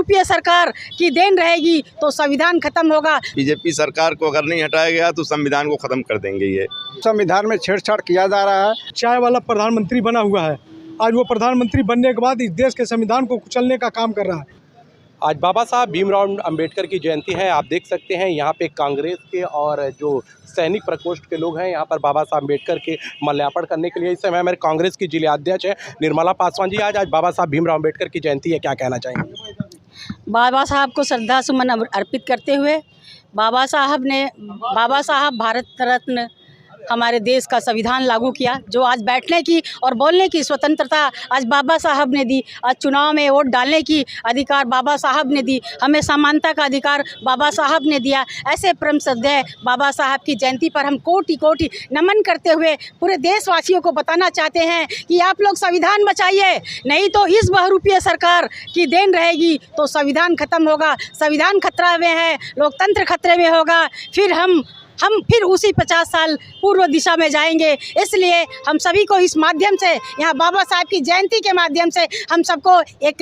बहुरूपीय सरकार की देन रहेगी तो संविधान खत्म होगा। बीजेपी सरकार को अगर नहीं हटाया गया तो संविधान को खत्म कर देंगे। ये संविधान में छेड़छाड़ किया जा रहा है। चाय वाला प्रधानमंत्री बना हुआ है, आज वो प्रधानमंत्री बनने के बाद इस देश के संविधान को कुचलने का काम कर रहा है। आज बाबा साहब भीमराव अंबेडकर की जयंती है। आप देख सकते हैं यहाँ पे कांग्रेस के और जो सैनिक प्रकोष्ठ के लोग हैं यहाँ पर बाबा साहब अम्बेडकर के माल्यार्पण करने के लिए इस समय हमारे कांग्रेस की जिला अध्यक्ष है निर्मला पासवान जी। आज बाबा साहब भीमराव अंबेडकर की जयंती है, क्या कहना चाहेंगे? बाबा साहब को श्रद्धा सुमन अर्पित करते हुए बाबा साहब भारत रत्न हमारे देश का संविधान लागू किया, जो आज बैठने की और बोलने की स्वतंत्रता आज बाबा साहब ने दी। आज चुनाव में वोट डालने की अधिकार बाबा साहब ने दी, हमें समानता का अधिकार बाबा साहब ने दिया। ऐसे परम श्रद्धेय बाबा साहब की जयंती पर हम कोटि कोटि नमन करते हुए पूरे देशवासियों को बताना चाहते हैं कि आप लोग संविधान बचाइए, नहीं तो इस बहुरूपीय सरकार की देन रहेगी तो संविधान खत्म होगा। संविधान खतरा में है, लोकतंत्र खतरे में होगा, फिर हम उसी 50 साल पूर्व दिशा में जाएंगे। इसलिए हम सभी को इस माध्यम से, यहाँ बाबा साहब की जयंती के माध्यम से हम सबको एक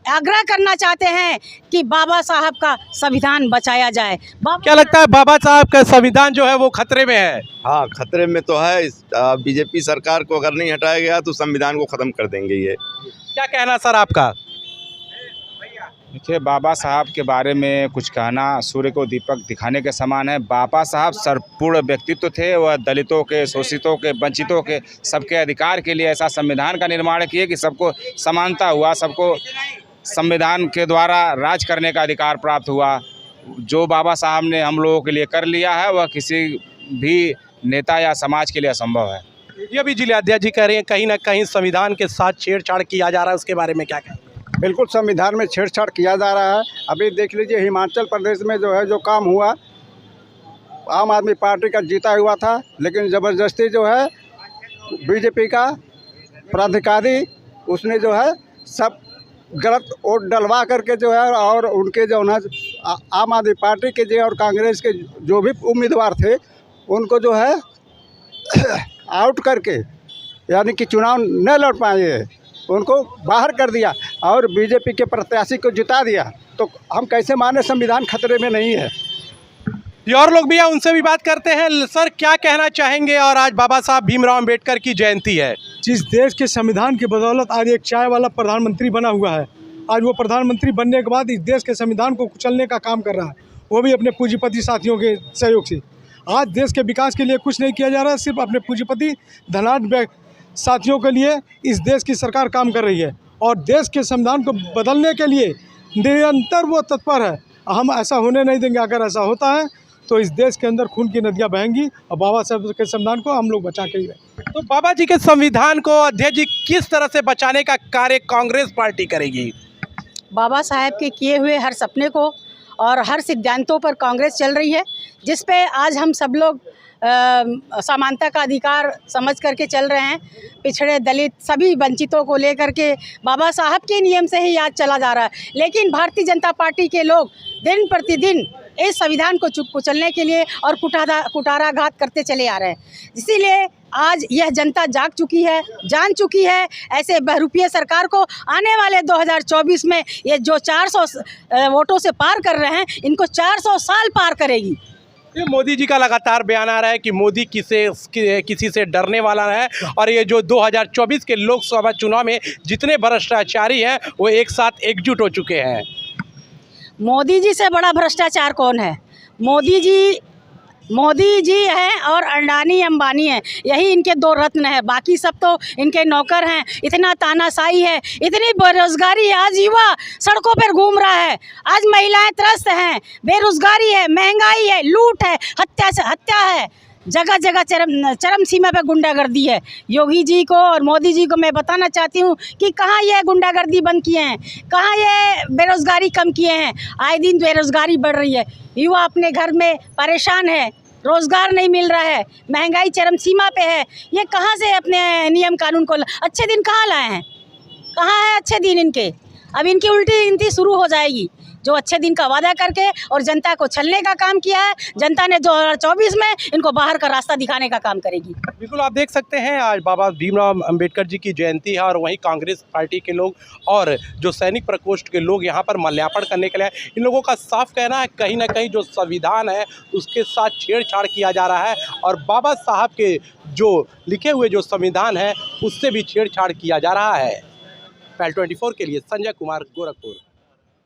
आग्रह करना चाहते हैं कि बाबा साहब का संविधान बचाया जाए। क्या लगता है बाबा साहब का संविधान जो है वो खतरे में है? हाँ, खतरे में तो है। बीजेपी सरकार को अगर नहीं हटाया गया तो संविधान को खत्म कर देंगे। ये क्या कहना सर आपका? देखिए, बाबा साहब के बारे में कुछ कहना सूर्य को दीपक दिखाने के समान है। बाबा साहब सर्वपूर्ण व्यक्तित्व थे। वह दलितों के, शोषितों के, वंचितों के सबके अधिकार के लिए ऐसा संविधान का निर्माण किए कि सबको समानता हुआ, सबको संविधान के द्वारा राज करने का अधिकार प्राप्त हुआ। जो बाबा साहब ने हम लोगों के लिए कर लिया है वह किसी भी नेता या समाज के लिए असंभव है। ये भी जिला अध्यक्ष जी कह रहे हैं कहीं ना कहीं संविधान के साथ छेड़छाड़ किया जा रहा है, उसके बारे में क्या कहें? बिल्कुल संविधान में छेड़छाड़ किया जा रहा है। अभी देख लीजिए, हिमाचल प्रदेश में जो काम हुआ, आम आदमी पार्टी का जीता हुआ था, लेकिन ज़बरदस्ती जो है बीजेपी का प्राधिकारी उसने जो है सब गलत वोट डलवा करके जो है, और उनके जो है आम आदमी पार्टी के जो और कांग्रेस के जो भी उम्मीदवार थे उनको जो है आउट करके, यानी कि चुनाव न लड़ पाए, उनको बाहर कर दिया और बीजेपी के प्रत्याशी को जिता दिया। तो हम कैसे माने संविधान खतरे में नहीं है? ये और लोग भी हैं, उनसे भी बात करते हैं। सर, क्या कहना चाहेंगे? और आज बाबा साहब भीमराव अंबेडकर की जयंती है। जिस देश के संविधान की बदौलत आज एक चाय वाला प्रधानमंत्री बना हुआ है, आज वो प्रधानमंत्री बनने के बाद इस देश के संविधान को कुचलने का काम कर रहा है, वो भी अपने पूंजीपति साथियों के सहयोग से। आज देश के विकास के लिए कुछ नहीं किया जा रहा है, सिर्फ अपने पूंजीपति धनाढ्य साथियों के लिए इस देश की सरकार काम कर रही है और देश के संविधान को बदलने के लिए निरंतर वो तत्पर है। हम ऐसा होने नहीं देंगे। अगर ऐसा होता है तो इस देश के अंदर खून की नदियां बहेंगी और बाबा साहब के संविधान को हम लोग बचा के ही रहेंगे। तो बाबा जी के संविधान को अध्यक्ष जी किस तरह से बचाने का कार्य कांग्रेस पार्टी करेगी? बाबा साहब के किए हुए हर सपने को और हर सिद्धांतों पर कांग्रेस चल रही है, जिस पे आज हम सब लोग समानता का अधिकार समझ करके चल रहे हैं। पिछड़े, दलित, सभी वंचितों को लेकर के बाबा साहब के नियम से ही आज चला जा रहा है। लेकिन भारतीय जनता पार्टी के लोग दिन प्रतिदिन इस संविधान को कुचलने के लिए और कुठाराघात करते चले आ रहे हैं। इसीलिए आज यह जनता जाग चुकी है, जान चुकी है। ऐसे बहुरूपीय सरकार को आने वाले 2024 में ये जो 400 वोटों से पार कर रहे हैं, इनको 400 साल पार करेगी। ये मोदी जी का लगातार बयान आ रहा है कि मोदी किसी से डरने वाला है और ये जो 2024 के लोकसभा चुनाव में जितने भ्रष्टाचारी हैं वो एक साथ एकजुट हो चुके हैं। मोदी जी से बड़ा भ्रष्टाचार कौन है? मोदी जी हैं और अडानी अंबानी हैं, यही इनके दो रत्न हैं। बाकी सब तो इनके नौकर हैं। इतना तानाशाही है, इतनी बेरोजगारी है, आज युवा सड़कों पर घूम रहा है, आज महिलाएं त्रस्त हैं, बेरोजगारी है, महंगाई है, लूट है, हत्या है, जगह जगह चरम सीमा पे गुंडागर्दी है। योगी जी को और मोदी जी को मैं बताना चाहती हूँ कि कहाँ ये गुंडागर्दी बंद किए हैं, कहाँ ये बेरोजगारी कम किए हैं। आए दिन बेरोजगारी बढ़ रही है, युवा अपने घर में परेशान है, रोज़गार नहीं मिल रहा है, महंगाई चरम सीमा पे है। ये कहाँ से अपने नियम कानून को अच्छे दिन कहाँ लाए हैं? कहाँ है अच्छे दिन इनके? अब इनकी उल्टी गिनती शुरू हो जाएगी। जो अच्छे दिन का वादा करके और जनता को छलने का काम किया है। जनता ने 2024 में इनको बाहर का रास्ता दिखाने का काम करेगी। बिल्कुल, आप देख सकते हैं आज बाबा भीमराव अंबेडकर जी की जयंती है और वहीं कांग्रेस पार्टी के लोग और जो सैनिक प्रकोष्ठ के लोग यहाँ पर माल्यार्पण करने के लिए आए। इन लोगों का साफ कहना है कहीं ना कहीं जो संविधान है उसके साथ छेड़छाड़ किया जा रहा है और बाबा साहब के जो लिखे हुए जो संविधान है उससे भी छेड़छाड़ किया जा रहा है। PAL 24 के लिए संजय कुमार, गोरखपुर।